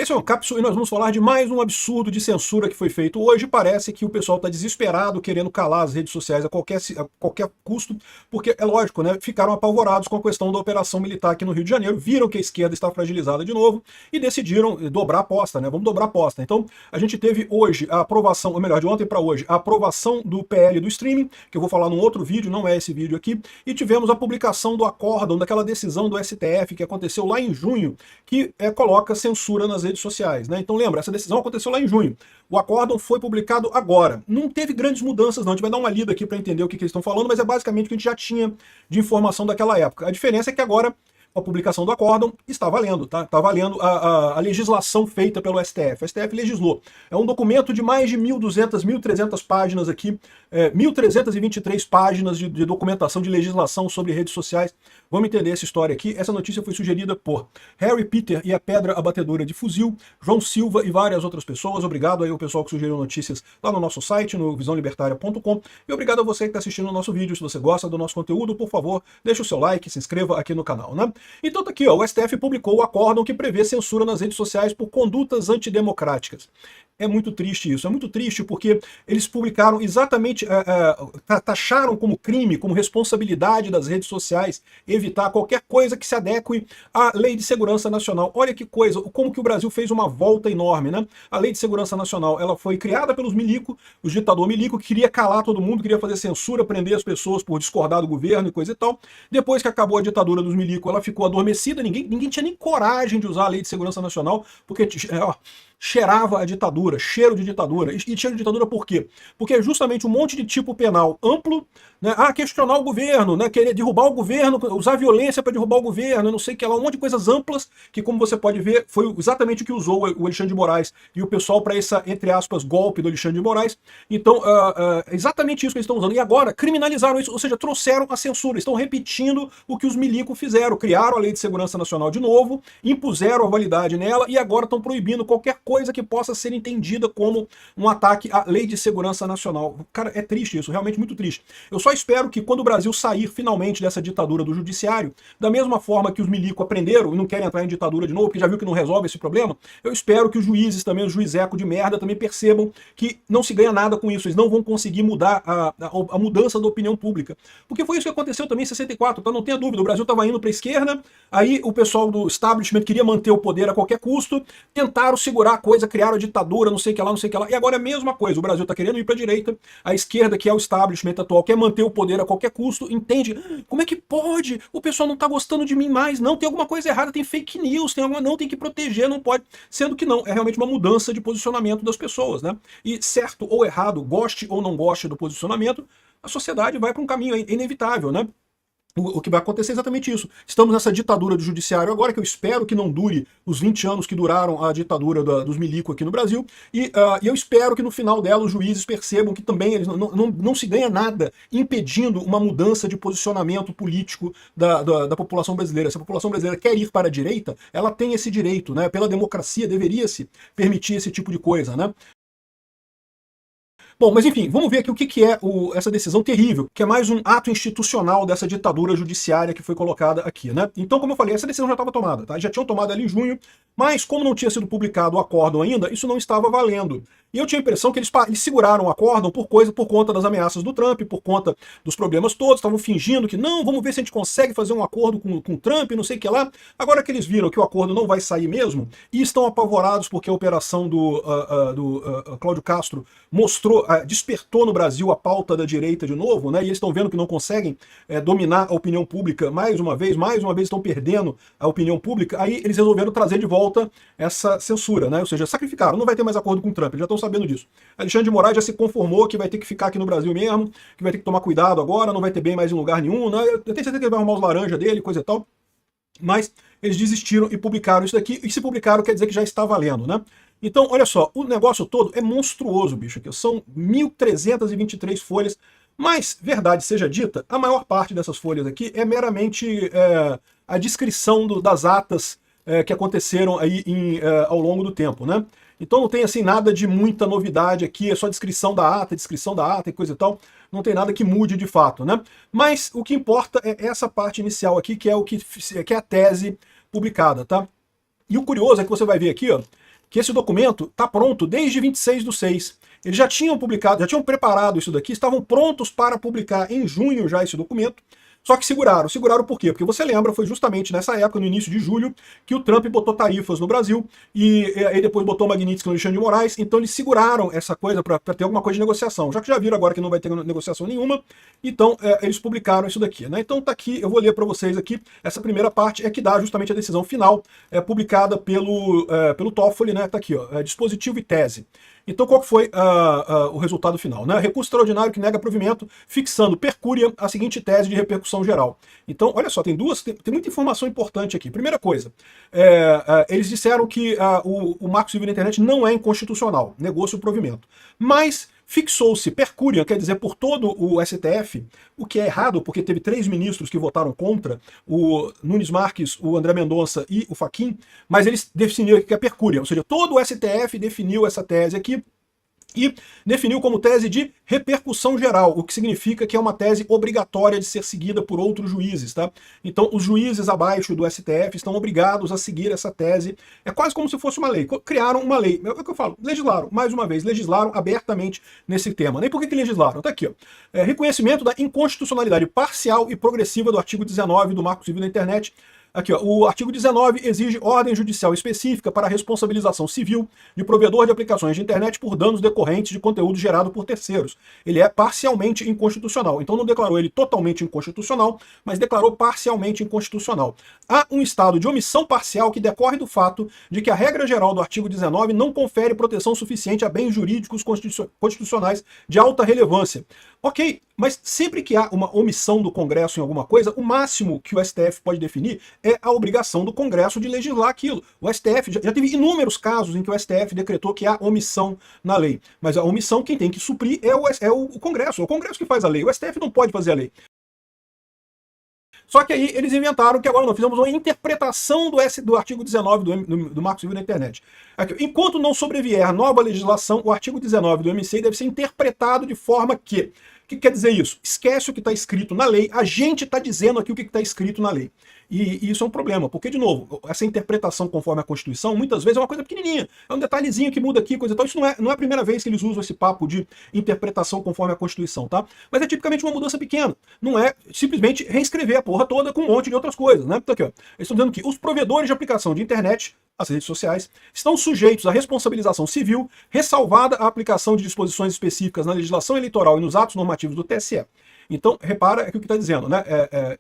Esse é um Cápsula e nós vamos falar de mais um absurdo de censura que foi feito hoje. Parece que o pessoal está desesperado, querendo calar as redes sociais a qualquer custo, porque é lógico, né? Ficaram apavorados com a questão da operação militar aqui no Rio de Janeiro, viram que a esquerda está fragilizada de novo e decidiram dobrar a aposta, né? Vamos dobrar a aposta. Então, a gente teve hoje a aprovação, ou melhor, de ontem para hoje, a aprovação do PL do streaming, que eu vou falar num outro vídeo, não é esse vídeo aqui, e tivemos a publicação do acórdão, daquela decisão do STF que aconteceu lá em junho, que coloca censura nas redes sociais, né? Então lembra, essa decisão aconteceu lá em junho. O acórdão foi publicado agora. Não teve grandes mudanças não, a gente vai dar uma lida aqui para entender o que eles estão falando, mas é basicamente o que a gente já tinha de informação daquela época. A diferença é que agora a publicação do acórdão está valendo, tá? Está valendo a legislação feita pelo STF. O STF legislou. É um documento de mais de 1.200, 1.300 páginas aqui, 1.323 páginas de documentação de legislação sobre redes sociais. Vamos entender essa história aqui. Essa notícia foi sugerida por Harry Peter e a Pedra Abatedora de Fuzil, João Silva e várias outras pessoas. Obrigado aí ao pessoal que sugeriu notícias lá no nosso site, no visãolibertaria.com. E obrigado a você que está assistindo o nosso vídeo. Se você gosta do nosso conteúdo, por favor, deixe o seu like, se inscreva aqui no canal, né? Então tá aqui, ó, o STF publicou o acórdão que prevê censura nas redes sociais por condutas antidemocráticas. É muito triste isso, é muito triste porque eles publicaram exatamente, taxaram como crime, como responsabilidade das redes sociais, evitar qualquer coisa que se adeque à Lei de Segurança Nacional. Olha que coisa, como que o Brasil fez uma volta enorme, né? A Lei de Segurança Nacional, ela foi criada pelos milico, o ditador milico, que queria calar todo mundo, queria fazer censura, prender as pessoas por discordar do governo e coisa e tal. Depois que acabou a ditadura dos milico, ela ficou adormecida, ninguém tinha nem coragem de usar a Lei de Segurança Nacional, porque cheirava a ditadura, cheiro de ditadura. E cheiro de ditadura por quê? Porque é justamente um monte de tipo penal amplo, né? Questionar o governo, né? Querer derrubar o governo, usar violência para derrubar o governo, não sei o que lá, um monte de coisas amplas, que como você pode ver, foi exatamente o que usou o Alexandre de Moraes e o pessoal para essa, entre aspas, golpe do Alexandre de Moraes. Então, é exatamente isso que eles estão usando. E agora, criminalizaram isso, ou seja, trouxeram a censura, estão repetindo o que os milico fizeram, criaram a Lei de Segurança Nacional de novo, impuseram a validade nela e agora estão proibindo qualquer coisa que possa ser entendida como um ataque à Lei de Segurança Nacional. Cara, é triste isso, realmente muito triste. Eu só espero que quando o Brasil sair finalmente dessa ditadura do judiciário, da mesma forma que os milico aprenderam e não querem entrar em ditadura de novo, porque já viu que não resolve esse problema, eu espero que os juízes também, os juizeco de merda, também percebam que não se ganha nada com isso, eles não vão conseguir mudar a mudança da opinião pública. Porque foi isso que aconteceu também em 64, então não tenha dúvida, o Brasil estava indo para a esquerda, aí o pessoal do establishment queria manter o poder a qualquer custo, tentaram segurar a coisa, criaram a ditadura, não sei o que lá, não sei o que lá, e agora é a mesma coisa, o Brasil está querendo ir para a direita, a esquerda, que é o establishment atual, quer manter o poder a qualquer custo, entende? Como é que pode? O pessoal não está gostando de mim mais, não, tem alguma coisa errada, tem fake news, tem que proteger, não pode, sendo que não, é realmente uma mudança de posicionamento das pessoas, né? E certo ou errado, goste ou não goste do posicionamento, a sociedade vai para um caminho inevitável, né? O que vai acontecer é exatamente isso. Estamos nessa ditadura do judiciário agora, que eu espero que não dure os 20 anos que duraram a ditadura dos milico aqui no Brasil, e eu espero que no final dela os juízes percebam que também eles não se ganha nada impedindo uma mudança de posicionamento político da população brasileira. Se a população brasileira quer ir para a direita, ela tem esse direito, né? Pela democracia deveria-se permitir esse tipo de coisa, né? Bom, mas enfim, vamos ver aqui o que é essa decisão terrível, que é mais um ato institucional dessa ditadura judiciária que foi colocada aqui, né? Então, como eu falei, essa decisão já estava tomada, tá? Já tinham tomado ali em junho, mas como não tinha sido publicado o acórdão ainda, isso não estava valendo. E eu tinha a impressão que eles seguraram o acórdão por conta das ameaças do Trump, por conta dos problemas todos, estavam fingindo que não, vamos ver se a gente consegue fazer um acordo com o Trump, não sei o que lá. Agora que eles viram que o acordo não vai sair mesmo, e estão apavorados porque a operação do Cláudio Castro despertou no Brasil a pauta da direita de novo, né? E eles estão vendo que não conseguem dominar a opinião pública mais uma vez estão perdendo a opinião pública, aí eles resolveram trazer de volta essa censura, né? Ou seja, sacrificaram, não vai ter mais acordo com o Trump, eles já estão sabendo disso. Alexandre de Moraes já se conformou que vai ter que ficar aqui no Brasil mesmo, que vai ter que tomar cuidado agora, não vai ter bem mais em lugar nenhum, né? Eu tenho certeza que ele vai arrumar os laranjas dele, coisa e tal, mas eles desistiram e publicaram isso daqui, e se publicaram quer dizer que já está valendo, né? Então, olha só, o negócio todo é monstruoso, bicho, aqui. São 1.323 folhas, mas, verdade seja dita, a maior parte dessas folhas aqui é meramente a descrição das atas que aconteceram aí ao longo do tempo, né? Então não tem assim nada de muita novidade aqui, é só descrição da ata e coisa e tal, não tem nada que mude de fato, né? Mas o que importa é essa parte inicial aqui, que é a tese publicada, tá? E o curioso é que você vai ver aqui, ó, que esse documento está pronto desde 26/6. Eles já tinham publicado, já tinham preparado isso daqui, estavam prontos para publicar em junho já esse documento. Só que seguraram. Seguraram por quê? Porque você lembra, foi justamente nessa época, no início de julho, que o Trump botou tarifas no Brasil e aí depois botou o Magnitsky no Alexandre de Moraes. Então eles seguraram essa coisa para ter alguma coisa de negociação. Já que já viram agora que não vai ter negociação nenhuma, então eles publicaram isso daqui, né? Então tá aqui, eu vou ler para vocês aqui. Essa primeira parte é que dá justamente a decisão final, publicada pelo Toffoli, né? Tá aqui, ó, dispositivo e tese. Então, qual que foi o resultado final? Né? Recurso extraordinário que nega provimento, fixando per curiam a seguinte tese de repercussão geral. Então, olha só, tem muita informação importante aqui. Primeira coisa, eles disseram que o Marco Civil da Internet não é inconstitucional, negou-se o provimento. Mas fixou-se per curiam, quer dizer, por todo o STF, o que é errado, porque teve 3 ministros que votaram contra, o Nunes Marques, o André Mendonça e o Fachin, mas eles definiram que é per curiam, ou seja, todo o STF definiu essa tese aqui, e definiu como tese de repercussão geral, o que significa que é uma tese obrigatória de ser seguida por outros juízes, tá? Então, os juízes abaixo do STF estão obrigados a seguir essa tese. É quase como se fosse uma lei. Criaram uma lei. É o que eu falo. Legislaram, mais uma vez, legislaram abertamente nesse tema. Nem por que legislaram? Tá aqui, ó. Reconhecimento da inconstitucionalidade parcial e progressiva do artigo 19 do Marco Civil da Internet. Aqui, ó, o artigo 19 exige ordem judicial específica para a responsabilização civil de provedor de aplicações de internet por danos decorrentes de conteúdo gerado por terceiros. Ele é parcialmente inconstitucional. Então não declarou ele totalmente inconstitucional, mas declarou parcialmente inconstitucional. Há um estado de omissão parcial que decorre do fato de que a regra geral do artigo 19 não confere proteção suficiente a bens jurídicos constitucionais de alta relevância. Ok, mas sempre que há uma omissão do Congresso em alguma coisa, o máximo que o STF pode definir é a obrigação do Congresso de legislar aquilo. O STF já teve inúmeros casos em que o STF decretou que há omissão na lei. Mas a omissão quem tem que suprir é o Congresso. É o Congresso que faz a lei. O STF não pode fazer a lei. Só que aí eles inventaram que agora nós fizemos uma interpretação do artigo 19 do Marco Civil da Internet. Aqui, enquanto não sobrevier nova legislação, o artigo 19 do MCI deve ser interpretado de forma que... O que quer dizer isso? Esquece o que está escrito na lei, a gente está dizendo aqui o que está escrito na lei. E isso é um problema, porque, de novo, essa interpretação conforme a Constituição, muitas vezes é uma coisa pequenininha, é um detalhezinho que muda aqui, coisa e tal. Isso não é a primeira vez que eles usam esse papo de interpretação conforme a Constituição, tá? Mas é tipicamente uma mudança pequena, não é simplesmente reescrever a porra toda com um monte de outras coisas, né? Então aqui, ó, eles estão dizendo que os provedores de aplicação de internet, as redes sociais, estão sujeitos à responsabilização civil, ressalvada a aplicação de disposições específicas na legislação eleitoral e nos atos normativos do TSE. Então, repara aqui o que está dizendo, né?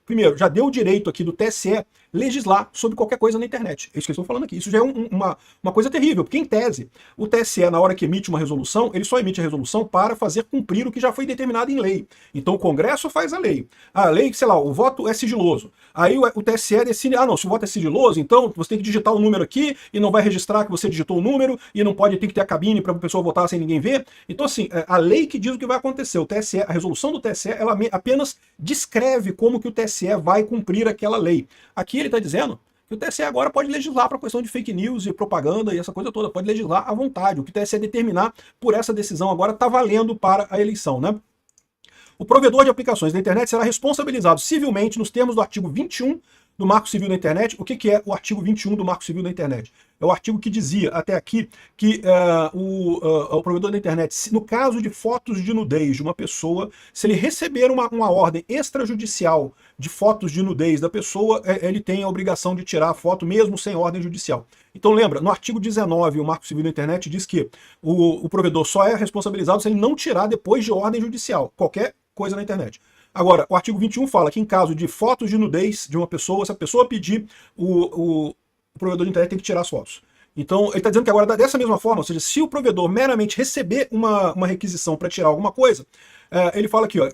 Primeiro, já deu o direito aqui do TSE legislar sobre qualquer coisa na internet. É isso que eu estou falando aqui. Isso já é uma coisa terrível, porque, em tese, o TSE, na hora que emite uma resolução, ele só emite a resolução para fazer cumprir o que já foi determinado em lei. Então, o Congresso faz a lei. A lei, sei lá, o voto é sigiloso. Aí o TSE decide, não, se o voto é sigiloso, então você tem que digitar o número aqui e não vai registrar que você digitou o número e não pode ter que ter a cabine para a pessoa votar sem ninguém ver. Então, assim, a lei que diz o que vai acontecer. O TSE, a resolução do TSE, ela apenas descreve como que o TSE vai cumprir aquela lei. Aqui ele está dizendo que o TSE agora pode legislar para a questão de fake news e propaganda e essa coisa toda, pode legislar à vontade. O que o TSE determinar por essa decisão agora está valendo para a eleição, né? O provedor de aplicações da internet será responsabilizado civilmente nos termos do artigo 21 do Marco Civil da Internet. O que é o artigo 21 do Marco Civil da Internet? É o artigo que dizia até aqui que o provedor da internet, no caso de fotos de nudez de uma pessoa, se ele receber uma ordem extrajudicial de fotos de nudez da pessoa, ele tem a obrigação de tirar a foto mesmo sem ordem judicial. Então lembra, no artigo 19, o Marco Civil da Internet diz que o provedor só é responsabilizado se ele não tirar depois de ordem judicial, qualquer coisa na internet. Agora, o artigo 21 fala que em caso de fotos de nudez de uma pessoa, se a pessoa pedir, o provedor de internet tem que tirar as fotos. Então, ele está dizendo que agora, dessa mesma forma, ou seja, se o provedor meramente receber uma requisição para tirar alguma coisa, ele fala aqui, ó,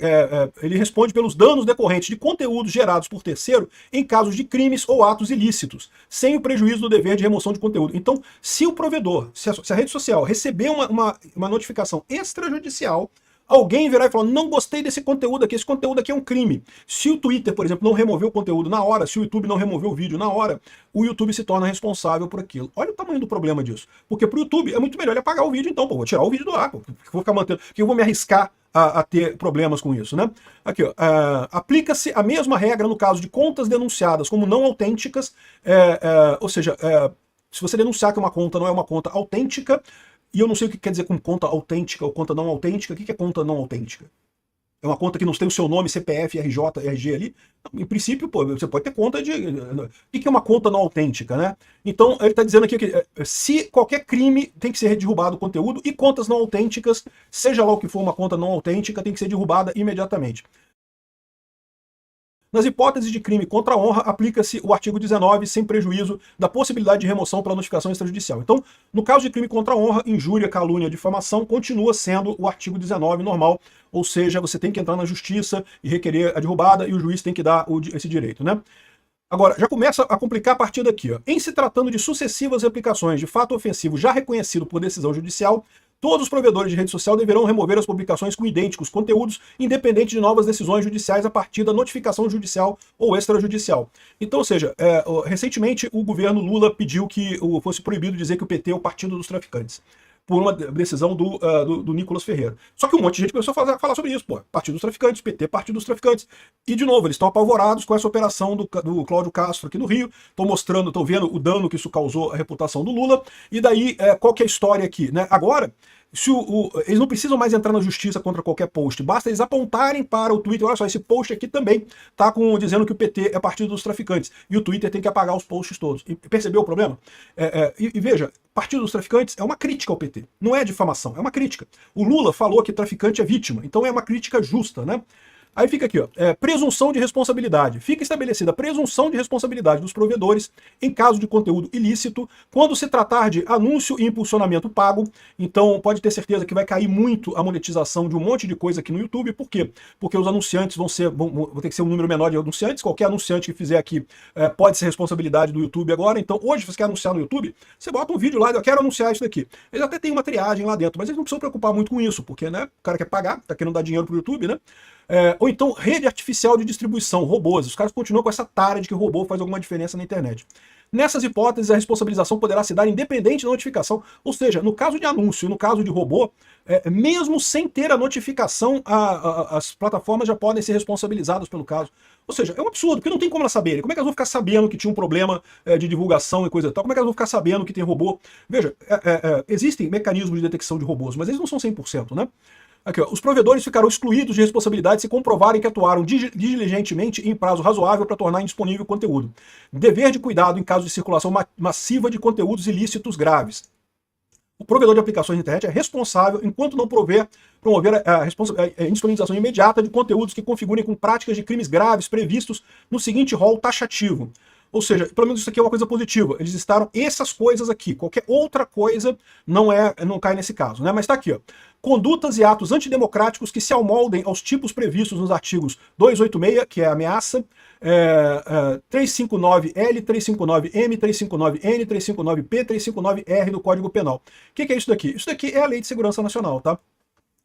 ele responde pelos danos decorrentes de conteúdos gerados por terceiro em casos de crimes ou atos ilícitos, sem o prejuízo do dever de remoção de conteúdo. Então, se o provedor, se a rede social receber uma notificação extrajudicial, alguém virá e falar, não gostei desse conteúdo aqui, esse conteúdo aqui é um crime. Se o Twitter, por exemplo, não removeu o conteúdo na hora, se o YouTube não removeu o vídeo na hora, o YouTube se torna responsável por aquilo. Olha o tamanho do problema disso. Porque para o YouTube é muito melhor ele apagar o vídeo, então, pô, vou tirar o vídeo do ar, pô, vou ficar mantendo, que eu vou me arriscar a ter problemas com isso, né? Aqui, ó, aplica-se a mesma regra no caso de contas denunciadas como não autênticas, ou seja, Se você denunciar que uma conta não é uma conta autêntica, e eu não sei o que quer dizer com conta autêntica ou conta não autêntica, o que é conta não autêntica? É uma conta que não tem o seu nome, CPF, RJ, RG ali. Em princípio, pô, você pode ter conta de... O que é uma conta não autêntica, né? Então, ele está dizendo aqui que se qualquer crime tem que ser derrubado o conteúdo, e contas não autênticas, seja lá o que for uma conta não autêntica, tem que ser derrubada imediatamente. Nas hipóteses de crime contra a honra, aplica-se o artigo 19, sem prejuízo da possibilidade de remoção pela notificação extrajudicial. Então, no caso de crime contra a honra, injúria, calúnia, difamação, continua sendo o artigo 19 normal, ou seja, você tem que entrar na justiça e requerer a derrubada, e o juiz tem que dar esse direito, né? Agora, já começa a complicar a partir daqui. Ó. Em se tratando de sucessivas replicações de fato ofensivo já reconhecido por decisão judicial, todos os provedores de rede social deverão remover as publicações com idênticos conteúdos, independente de novas decisões judiciais a partir da notificação judicial ou extrajudicial. Então, ou seja, recentemente o governo Lula pediu que fosse proibido dizer que o PT é o partido dos traficantes, por uma decisão do Nicolas Ferreira. Só que um monte de gente começou a falar sobre isso, pô, partido dos traficantes, PT, partido dos traficantes. E, de novo, eles estão apavorados com essa operação do Cláudio Castro aqui no Rio, estão vendo o dano que isso causou à reputação do Lula, e daí, qual que é a história aqui, né? Agora, eles não precisam mais entrar na justiça contra qualquer post, basta eles apontarem para o Twitter, olha só, esse post aqui também tá dizendo que o PT é partido dos traficantes, e o Twitter tem que apagar os posts todos. E percebeu o problema? E veja, partido dos traficantes é uma crítica ao PT, não é difamação, é uma crítica. O Lula falou que traficante é vítima, então é uma crítica justa, né? Aí fica aqui, ó, presunção de responsabilidade. Fica estabelecida a presunção de responsabilidade dos provedores em caso de conteúdo ilícito, quando se tratar de anúncio e impulsionamento pago. Então pode ter certeza que vai cair muito a monetização de um monte de coisa aqui no YouTube. Por quê? Porque os anunciantes vão ter que ser um número menor de anunciantes. Qualquer anunciante que fizer aqui pode ser responsabilidade do YouTube agora. Então hoje, se você quer anunciar no YouTube, você bota um vídeo lá, eu quero anunciar isso daqui. Eles até tem uma triagem lá dentro, mas eles não precisam preocupar muito com isso, porque, né, o cara quer pagar, tá querendo dar dinheiro pro YouTube, né? Ou então rede artificial de distribuição, robôs. Os caras continuam com essa tara de que o robô faz alguma diferença na internet. Nessas hipóteses, a responsabilização poderá se dar independente da notificação, ou seja, no caso de anúncio e no caso de robô, mesmo sem ter a notificação, as plataformas já podem ser responsabilizadas pelo caso. Ou seja, é um absurdo, porque não tem como elas saberem. Como é que elas vão ficar sabendo que tinha um problema de divulgação e coisa e tal? Como é que elas vão ficar sabendo que tem robô? Veja, existem mecanismos de detecção de robôs, mas eles não são 100%, né? Aqui, ó, os provedores ficarão excluídos de responsabilidade se comprovarem que atuaram diligentemente e em prazo razoável para tornar indisponível o conteúdo. Dever de cuidado em caso de circulação massiva de conteúdos ilícitos graves. O provedor de aplicações de internet é responsável enquanto não promover a indisponibilização imediata de conteúdos que configurem com práticas de crimes graves previstos no seguinte rol taxativo. Ou seja, pelo menos isso aqui é uma coisa positiva. Eles listaram essas coisas aqui. Qualquer outra coisa não cai nesse caso, né? Mas está aqui, ó. Condutas e atos antidemocráticos que se amoldem aos tipos previstos nos artigos 286, que é a ameaça, 359L, 359M, 359N, 359P, 359R do Código Penal. O que é isso daqui? Isso daqui é a Lei de Segurança Nacional, tá?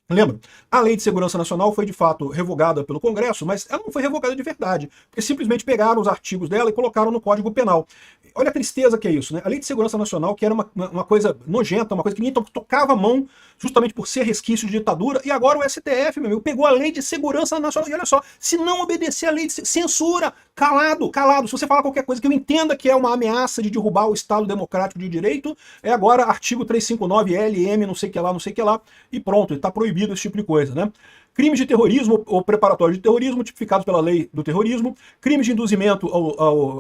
Lembra? A Lei de Segurança Nacional foi de fato revogada pelo Congresso, mas ela não foi revogada de verdade, porque simplesmente pegaram os artigos dela e colocaram no Código Penal. Olha a tristeza que é isso, né? A Lei de Segurança Nacional, que era uma coisa nojenta, uma coisa que ninguém tocava a mão, justamente por ser resquício de ditadura, e agora o STF, meu amigo, pegou a Lei de Segurança Nacional, e olha só, se não obedecer a lei de censura, calado, calado. Se você falar qualquer coisa que eu entenda que é uma ameaça de derrubar o Estado Democrático de Direito, é agora artigo 359LM, não sei o que lá, e pronto, está proibido esse tipo de coisa, né? Crimes de terrorismo ou preparatório de terrorismo, tipificados pela lei do terrorismo. Crimes de induzimento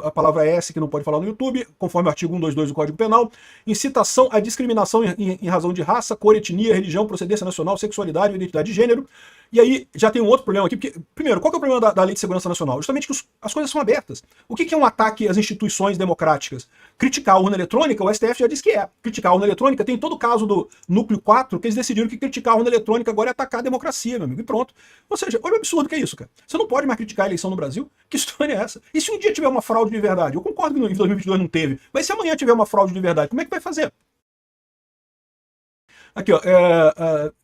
a palavra S, que não pode falar no YouTube, conforme o artigo 122 do Código Penal. Incitação à discriminação em razão de raça, cor, etnia, religião, procedência nacional, sexualidade ou identidade de gênero. E aí já tem um outro problema aqui, porque, primeiro, qual que é o problema da Lei de Segurança Nacional? Justamente que as coisas são abertas. O que é um ataque às instituições democráticas? Criticar a urna eletrônica, o STF já disse que é. Criticar a urna eletrônica, tem todo o caso do Núcleo 4, que eles decidiram que criticar a urna eletrônica agora é atacar a democracia, meu amigo, e pronto. Ou seja, olha o absurdo que é isso, cara. Você não pode mais criticar a eleição no Brasil? Que história é essa? E se um dia tiver uma fraude de verdade? Eu concordo que em 2022 não teve, mas se amanhã tiver uma fraude de verdade, como é que vai fazer? Aqui, ó,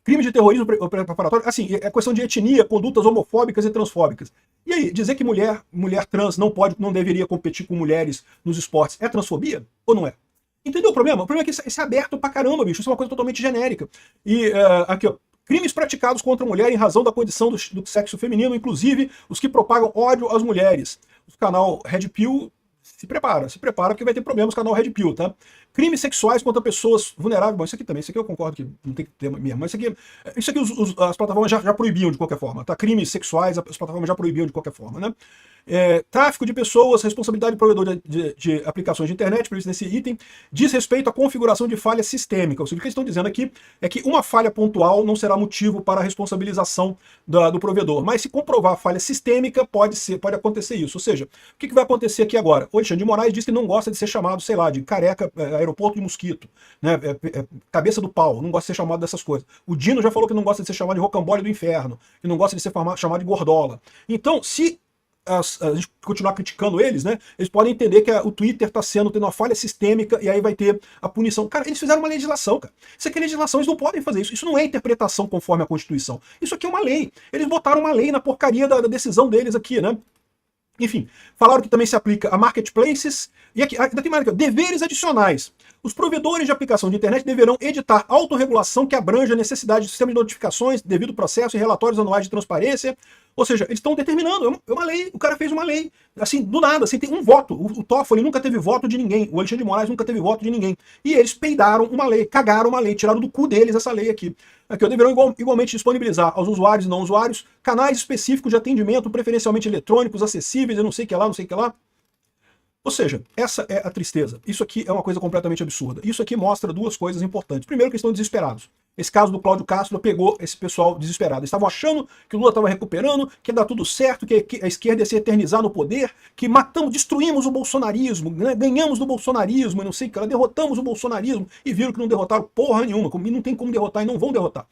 crime de terrorismo preparatório, assim, é questão de etnia, condutas homofóbicas e transfóbicas. E aí, dizer que mulher trans não deveria competir com mulheres nos esportes é transfobia ou não é? Entendeu o problema? O problema é que isso é aberto pra caramba, bicho, isso é uma coisa totalmente genérica. E aqui, ó, crimes praticados contra a mulher em razão da condição do sexo feminino, inclusive os que propagam ódio às mulheres. O canal Red Pill Se prepara porque vai ter problemas com o canal Red Pill, tá? Crimes sexuais contra pessoas vulneráveis. Bom, isso aqui também, isso aqui eu concordo que não tem que ter mesmo, mas isso aqui as plataformas já proibiam de qualquer forma, tá? Crimes sexuais as plataformas já proibiam de qualquer forma, né? Tráfico de pessoas, responsabilidade do provedor de aplicações de internet, previsto nesse item, diz respeito à configuração de falha sistêmica. Ou seja, o que eles estão dizendo aqui é que uma falha pontual não será motivo para a responsabilização do provedor, mas se comprovar falha sistêmica, pode acontecer isso. Ou seja, o que vai acontecer aqui agora? O Alexandre de Moraes diz que não gosta de ser chamado, sei lá, de careca, aeroporto de mosquito, né? Cabeça do pau, não gosta de ser chamado dessas coisas. O Dino já falou que não gosta de ser chamado de rocambole do inferno, que não gosta de ser chamado de gordola. Então, se a gente continuar criticando eles, né? Eles podem entender que o Twitter está tendo uma falha sistêmica e aí vai ter a punição. Cara, eles fizeram uma legislação, cara. Isso aqui é legislação, eles não podem fazer isso. Isso não é interpretação conforme a Constituição. Isso aqui é uma lei. Eles botaram uma lei na porcaria da decisão deles aqui, né? Enfim, falaram que também se aplica a marketplaces e aqui, ainda tem mais aqui, deveres adicionais. Os provedores de aplicação de internet deverão editar autorregulação que abranja a necessidade de sistema de notificações, devido processo e relatórios anuais de transparência. Ou seja, eles estão determinando, é uma lei, o cara fez uma lei, assim, do nada, assim, tem um voto. O Toffoli nunca teve voto de ninguém, o Alexandre de Moraes nunca teve voto de ninguém. E eles peidaram uma lei, cagaram uma lei, tiraram do cu deles essa lei aqui. Aqui, deverão igualmente disponibilizar aos usuários e não usuários canais específicos de atendimento, preferencialmente eletrônicos, acessíveis, e não sei o que lá, não sei o que lá. Ou seja, essa é a tristeza. Isso aqui é uma coisa completamente absurda. Isso aqui mostra duas coisas importantes. Primeiro, que eles estão desesperados. Esse caso do Cláudio Castro pegou esse pessoal desesperado. Eles estavam achando que o Lula estava recuperando, que ia dar tudo certo, que a esquerda ia se eternizar no poder, que destruímos o bolsonarismo, né? Ganhamos do bolsonarismo e não sei o que lá, derrotamos o bolsonarismo e viram que não derrotaram porra nenhuma. E não tem como derrotar e não vão derrotar.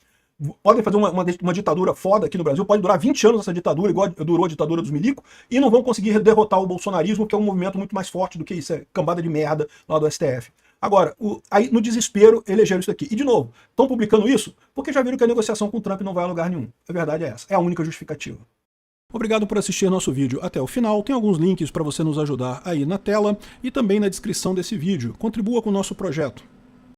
Podem fazer uma ditadura foda aqui no Brasil, pode durar 20 anos essa ditadura, igual durou a ditadura dos milicos, e não vão conseguir derrotar o bolsonarismo, que é um movimento muito mais forte do que isso, é cambada de merda lá do STF. Agora, aí no desespero elegeram isso aqui. E de novo, estão publicando isso porque já viram que a negociação com o Trump não vai a lugar nenhum. A verdade é essa, é a única justificativa. Obrigado por assistir nosso vídeo até o final. Tem alguns links para você nos ajudar aí na tela e também na descrição desse vídeo. Contribua com o nosso projeto.